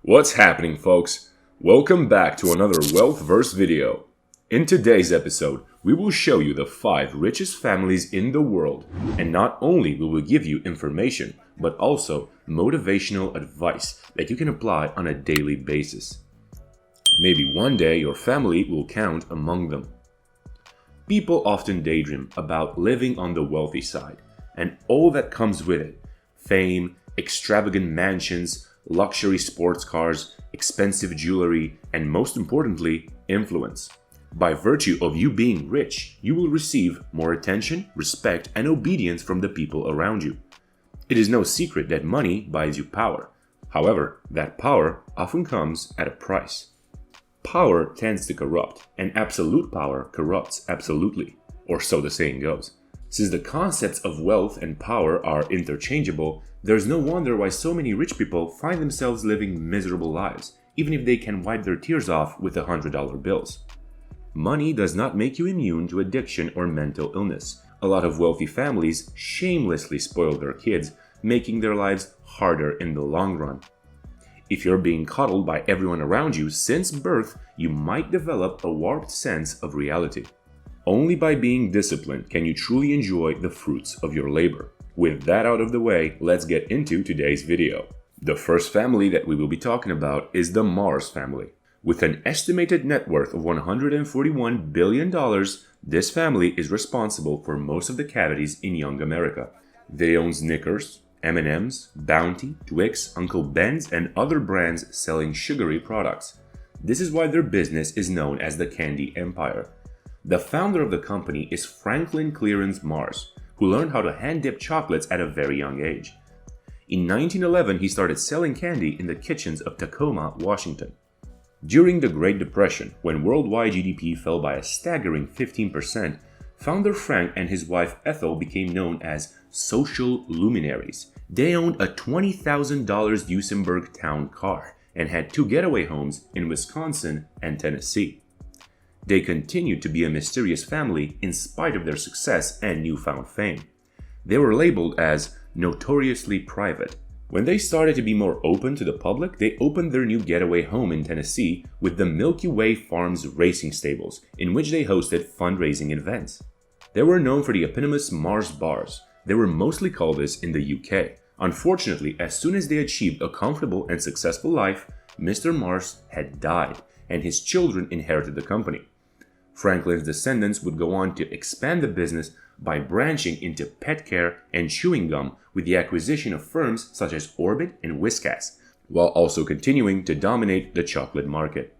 What's happening, folks? Welcome back to another Wealthverse video. In today's episode, we will show you the 5 richest families in the world, and not only will we give you information, but also motivational advice that you can apply on a daily basis. Maybe one day your family will count among them. People often daydream about living on the wealthy side, and all that comes with it: fame, extravagant mansions, luxury sports cars, expensive jewelry, and most importantly, influence. By virtue of you being rich, you will receive more attention, respect, and obedience from the people around you. It is no secret that money buys you power. However, that power often comes at a price. Power tends to corrupt, and absolute power corrupts absolutely, or so the saying goes. Since the concepts of wealth and power are interchangeable, there's no wonder why so many rich people find themselves living miserable lives, even if they can wipe their tears off with $100 bills. Money does not make you immune to addiction or mental illness. A lot of wealthy families shamelessly spoil their kids, making their lives harder in the long run. If you're being coddled by everyone around you since birth, you might develop a warped sense of reality. Only by being disciplined can you truly enjoy the fruits of your labor. With that out of the way, let's get into today's video. The first family that we will be talking about is the Mars family. With an estimated net worth of $141 billion, this family is responsible for most of the cavities in young America. They own Snickers, M&M's, Bounty, Twix, Uncle Ben's, and other brands selling sugary products. This is why their business is known as the Candy Empire. The founder of the company is Franklin Clarence Mars, who learned how to hand-dip chocolates at a very young age. In 1911, he started selling candy in the kitchens of Tacoma, Washington. During the Great Depression, when worldwide GDP fell by a staggering 15%, founder Frank and his wife Ethel became known as social luminaries. They owned a $20,000 Duesenberg town car and had 2 getaway homes in Wisconsin and Tennessee. They continued to be a mysterious family in spite of their success and newfound fame. They were labeled as notoriously private. When they started to be more open to the public, they opened their new getaway home in Tennessee with the Milky Way Farms racing stables, in which they hosted fundraising events. They were known for the eponymous Mars bars. They were mostly called this in the UK. Unfortunately, as soon as they achieved a comfortable and successful life, Mr. Mars had died, and his children inherited the company. Franklin's descendants would go on to expand the business by branching into pet care and chewing gum with the acquisition of firms such as Orbit and Whiskas, while also continuing to dominate the chocolate market.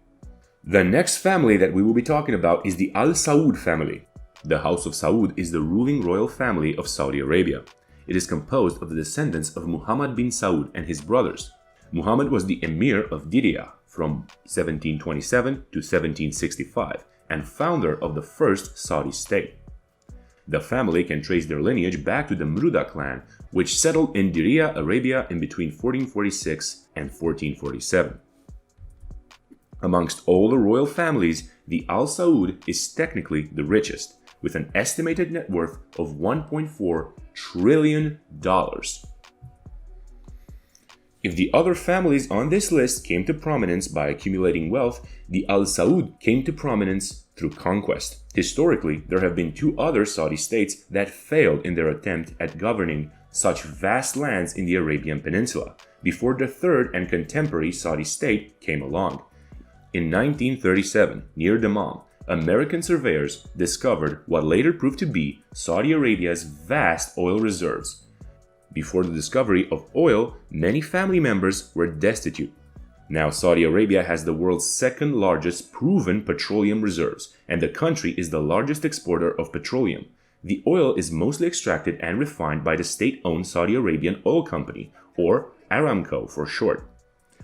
The next family that we will be talking about is the AlSaud family. The House of Saud is the ruling royal family of Saudi Arabia. It is composed of the descendants of Muhammad bin Saud and his brothers. Muhammad was the emir of Diriyah from 1727 to 1765 and founder of the first Saudi state. The family can trace their lineage back to the Mruda clan, which settled in Diriyah, Arabia in between 1446 and 1447. Amongst all the royal families, the Al Saud is technically the richest, with an estimated net worth of $1.4 trillion. If the other families on this list came to prominence by accumulating wealth, the Al Saud came to prominence through conquest. Historically, there have been 2 other Saudi states that failed in their attempt at governing such vast lands in the Arabian Peninsula, before the third and contemporary Saudi state came along. In 1937, near Dammam, American surveyors discovered what later proved to be Saudi Arabia's vast oil reserves. Before the discovery of oil, many family members were destitute. Now Saudi Arabia has the world's second largest proven petroleum reserves, and the country is the largest exporter of petroleum. The oil is mostly extracted and refined by the state-owned Saudi Arabian Oil Company, or Aramco for short.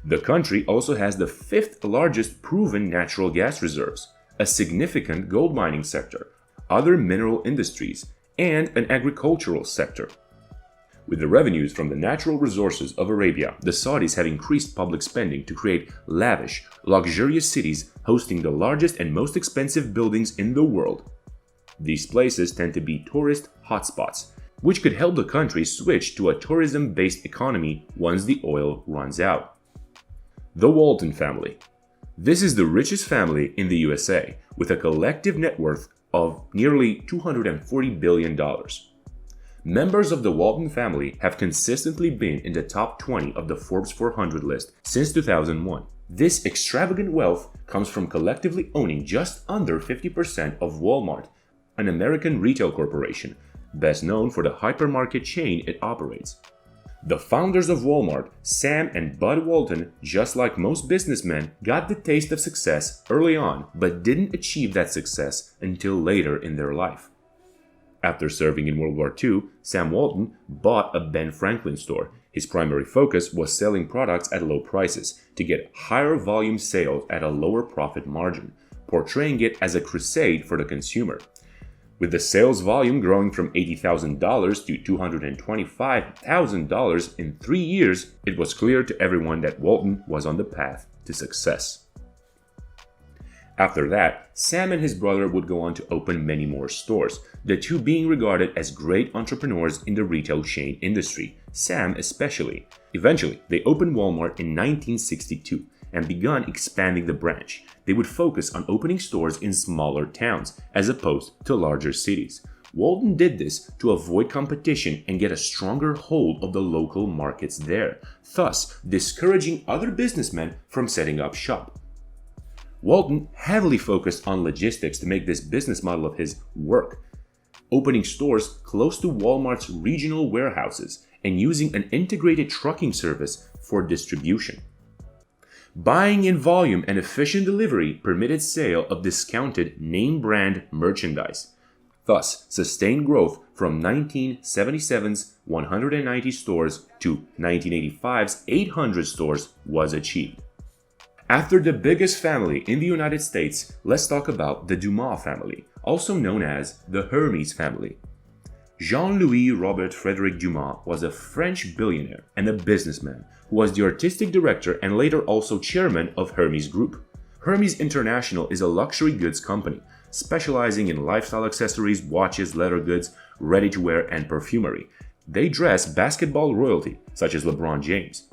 The country also has the 5th largest proven natural gas reserves, a significant gold mining sector, other mineral industries, and an agricultural sector. With the revenues from the natural resources of Arabia, the Saudis have increased public spending to create lavish, luxurious cities hosting the largest and most expensive buildings in the world. These places tend to be tourist hotspots, which could help the country switch to a tourism-based economy once the oil runs out. The Walton Family. This is the richest family in the USA, with a collective net worth of nearly $240 billion. Members of the Walton family have consistently been in the top 20 of the Forbes 400 list since 2001. This extravagant wealth comes from collectively owning just under 50% of Walmart, an American retail corporation, best known for the hypermarket chain it operates. The founders of Walmart, Sam and Bud Walton, just like most businessmen, got the taste of success early on but didn't achieve that success until later in their life. After serving in World War II, Sam Walton bought a Ben Franklin store. His primary focus was selling products at low prices to get higher volume sales at a lower profit margin, portraying it as a crusade for the consumer. With the sales volume growing from $80,000 to $225,000 in 3 years, it was clear to everyone that Walton was on the path to success. After that, Sam and his brother would go on to open many more stores, the two being regarded as great entrepreneurs in the retail chain industry, Sam especially. Eventually, they opened Walmart in 1962 and began expanding the branch. They would focus on opening stores in smaller towns as opposed to larger cities. Walton did this to avoid competition and get a stronger hold of the local markets there, thus discouraging other businessmen from setting up shop. Walton heavily focused on logistics to make this business model of his work, opening stores close to Walmart's regional warehouses and using an integrated trucking service for distribution. Buying in volume and efficient delivery permitted sale of discounted name brand merchandise. Thus, sustained growth from 1977's 190 stores to 1985's 800 stores was achieved. After the biggest family in the United States, let's talk about the Dumas family, also known as the Hermes family. Jean-Louis Robert Frédéric Dumas was a French billionaire and a businessman who was the artistic director and later also chairman of Hermes Group. Hermes International is a luxury goods company specializing in lifestyle accessories, watches, leather goods, ready-to-wear, and perfumery. They dress basketball royalty such as LeBron James.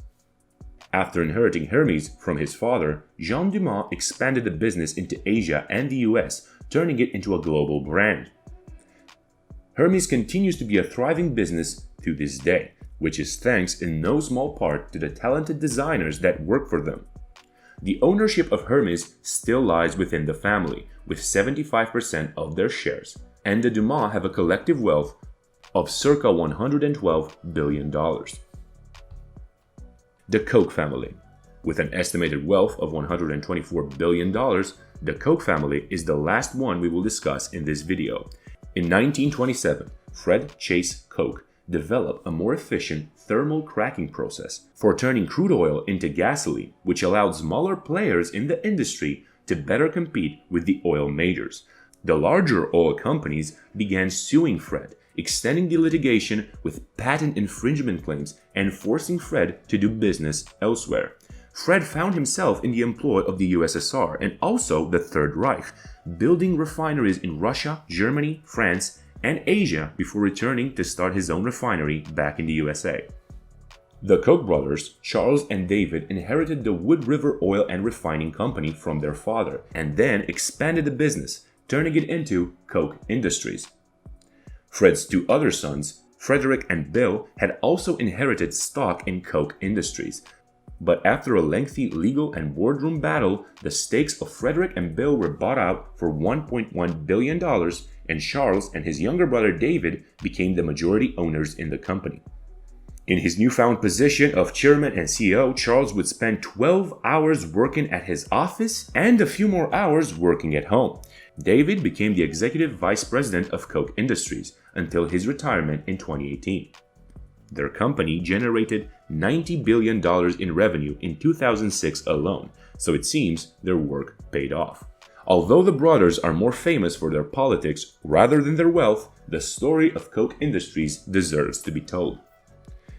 After inheriting Hermes from his father, Jean Dumas expanded the business into Asia and the US, turning it into a global brand. Hermes continues to be a thriving business to this day, which is thanks in no small part to the talented designers that work for them. The ownership of Hermes still lies within the family, with 75% of their shares, and the Dumas have a collective wealth of circa $112 billion. The Koch family. With an estimated wealth of $124 billion, the Koch family is the last one we will discuss in this video. In 1927, Fred Chase Koch developed a more efficient thermal cracking process for turning crude oil into gasoline, which allowed smaller players in the industry to better compete with the oil majors. The larger oil companies began suing Fred, extending the litigation with patent infringement claims and forcing Fred to do business elsewhere. Fred found himself in the employ of the USSR and also the Third Reich, building refineries in Russia, Germany, France, and Asia before returning to start his own refinery back in the USA. The Koch brothers, Charles and David, inherited the Wood River Oil and Refining Company from their father and then expanded the business, turning it into Koch Industries. Fred's two other sons, Frederick and Bill, had also inherited stock in Koch Industries. But after a lengthy legal and boardroom battle, the stakes of Frederick and Bill were bought out for $1.1 billion, and Charles and his younger brother David became the majority owners in the company. In his newfound position of chairman and CEO, Charles would spend 12 hours working at his office and a few more hours working at home. David became the executive vice president of Koch Industries until his retirement in 2018. Their company generated $90 billion in revenue in 2006 alone, so it seems their work paid off. Although the brothers are more famous for their politics rather than their wealth, the story of Koch Industries deserves to be told.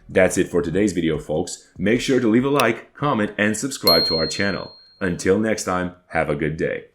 That's it for today's video, folks. Make sure to leave a like, comment, and subscribe to our channel. Until next time, have a good day.